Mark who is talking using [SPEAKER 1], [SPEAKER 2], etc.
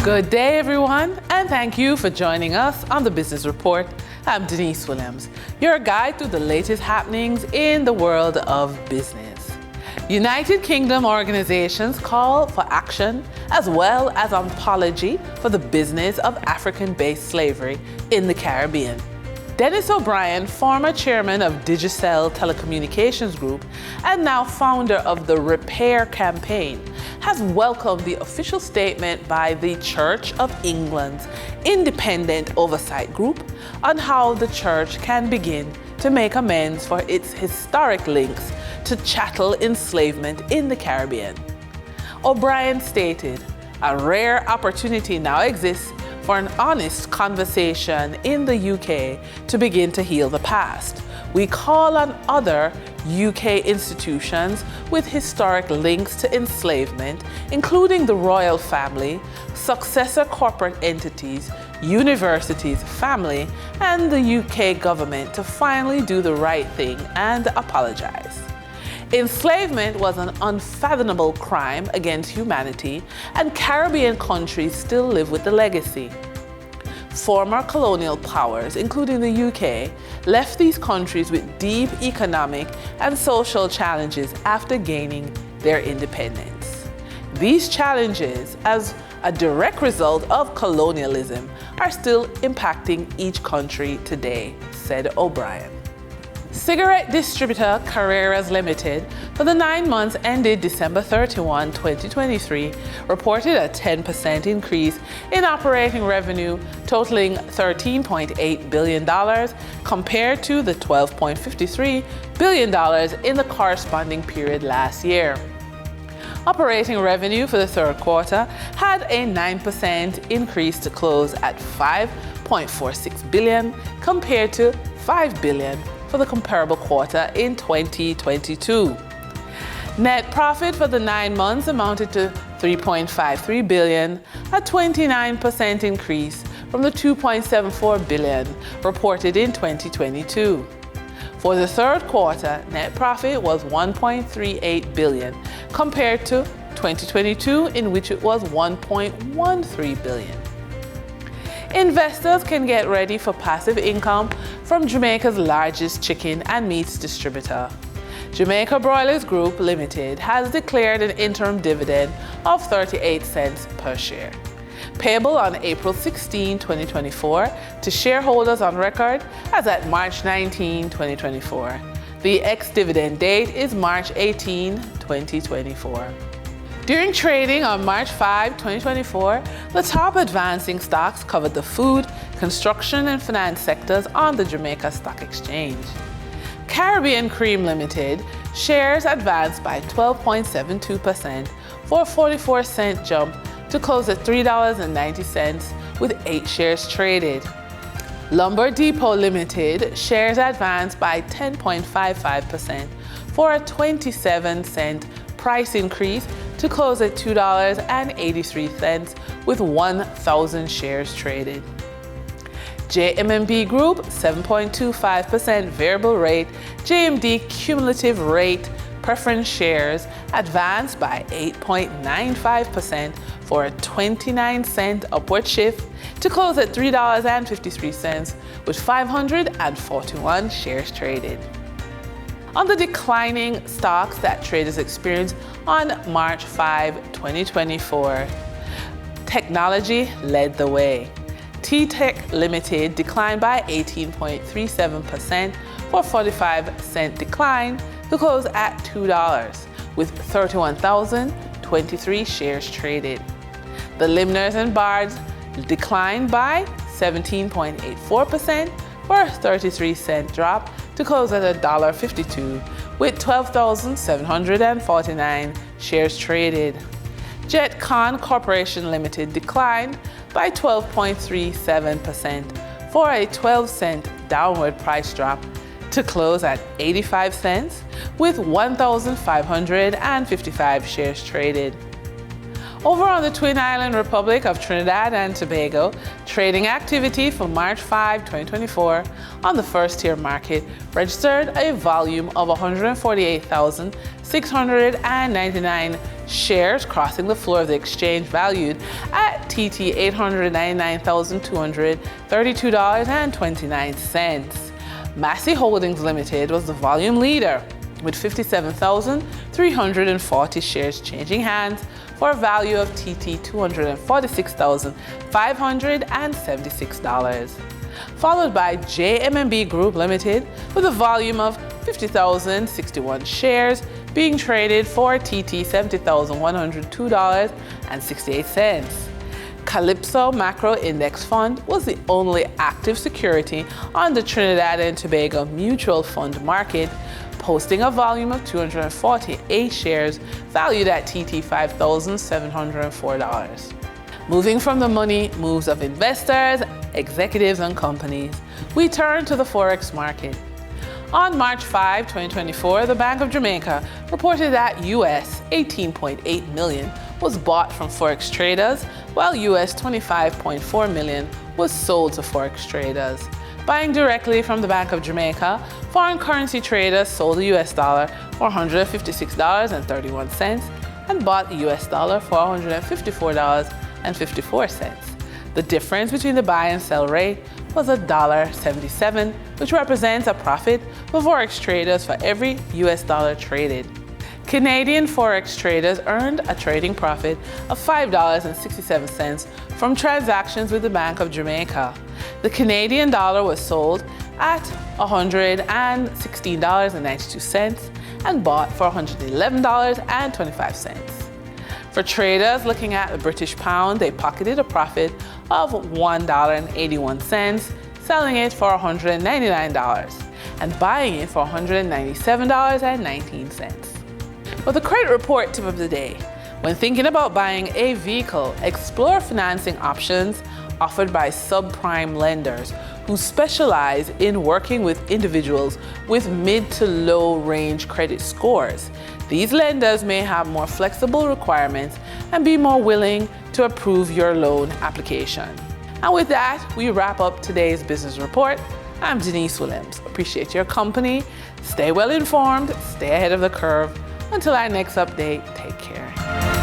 [SPEAKER 1] Good day, everyone, and thank you for joining us on the Business Report. I'm Denise Williams, your guide through the latest happenings in the world of business. United Kingdom organizations call for action as well as an apology for the business of African-based slavery in the Caribbean. Dennis O'Brien, former chairman of Digicel Telecommunications Group and now founder of the Repair Campaign, has welcomed the official statement by the Church of England's Independent Oversight Group on how the church can begin to make amends for its historic links to chattel enslavement in the Caribbean. O'Brien stated, "A rare opportunity now exists for an honest conversation in the UK to begin to heal the past. We call on other UK institutions with historic links to enslavement, including the royal family, successor corporate entities, universities, family, and the UK government to finally do the right thing and apologize. Enslavement was an unfathomable crime against humanity, and Caribbean countries still live with the legacy. Former colonial powers, including the UK, left these countries with deep economic and social challenges after gaining their independence. These challenges, as a direct result of colonialism, are still impacting each country today," said O'Brien. Cigarette distributor Carreras Limited, for the 9 months ended December 31, 2023, reported a 10% increase in operating revenue totaling $13.8 billion compared to the $12.53 billion in the corresponding period last year. Operating revenue for the third quarter had a 9% increase to close at $5.46 billion compared to $5 billion for the comparable quarter in 2022. Net profit for the 9 months amounted to $3.53 billion, a 29% increase from the $2.74 billion reported in 2022. For the third quarter, net profit was $1.38 billion compared to 2022, in which it was $1.13 billion. Investors can get ready for passive income from Jamaica's largest chicken and meats distributor. Jamaica Broilers Group Limited has declared an interim dividend of 38 cents per share, payable on April 16, 2024, to shareholders on record as at March 19, 2024. The ex-dividend date is March 18, 2024. During trading on March 5, 2024, the top advancing stocks covered the food, construction, and finance sectors on the Jamaica Stock Exchange. Caribbean Cream Limited shares advanced by 12.72% for a 44-cent jump to close at $3.90 with 8 shares traded. Lumber Depot Limited shares advanced by 10.55% for a 27-cent price increase to close at $2.83 with 1,000 shares traded. JMB Group 7.25% variable rate JMD cumulative rate preference shares advanced by 8.95% for a 29-cent upward shift to close at $3.53 with 541 shares traded. On the declining stocks that traders experienced on March 5, 2024, technology led the way. T-Tech Limited declined by 18.37% for a 45-cent decline to close at $2 with 31,023 shares traded. The Limners and Bards declined by 17.84% for a 33-cent drop to close at $1.52 with 12,749 shares traded. JetCon Corporation Limited declined by 12.37% for a 12-cent downward price drop to close at 85 cents with 1,555 shares traded. Over on the Twin Island Republic of Trinidad and Tobago, trading activity for March 5, 2024 on the first-tier market registered a volume of 148,699 shares crossing the floor of the exchange, valued at TT $899,232.29. Massey Holdings Limited was the volume leader, with 57,340 shares changing hands for a value of TT $246,576, followed by JMB Group Limited with a volume of 50,061 shares being traded for TT $70,102.68. Calypso Macro Index Fund was the only active security on the Trinidad and Tobago mutual fund market, posting a volume of 248 shares valued at TT $5,704. Moving from the money moves of investors, executives, and companies, we turn to the Forex market. On March 5, 2024, the Bank of Jamaica reported that US 18.8 million was bought from Forex traders, while US 25.4 million was sold to Forex traders. Buying directly from the Bank of Jamaica, foreign currency traders sold the US dollar for $156.31 and bought the US dollar for $154.54. The difference between the buy and sell rate was $1.77, which represents a profit for Forex traders for every US dollar traded. Canadian Forex traders earned a trading profit of $5.67 from transactions with the Bank of Jamaica. The Canadian dollar was sold at $116.92 and bought for $111.25. For traders looking at the British pound, they pocketed a profit of $1.81, selling it for $199 and buying it for $197.19. For the credit report tip of the day, when thinking about buying a vehicle, explore financing options offered by subprime lenders who specialize in working with individuals with mid to low range credit scores. These lenders may have more flexible requirements and be more willing to approve your loan application. And with that, we wrap up today's business report. I'm Denise Williams. Appreciate your company. Stay well informed, stay ahead of the curve. Until our next update, take care.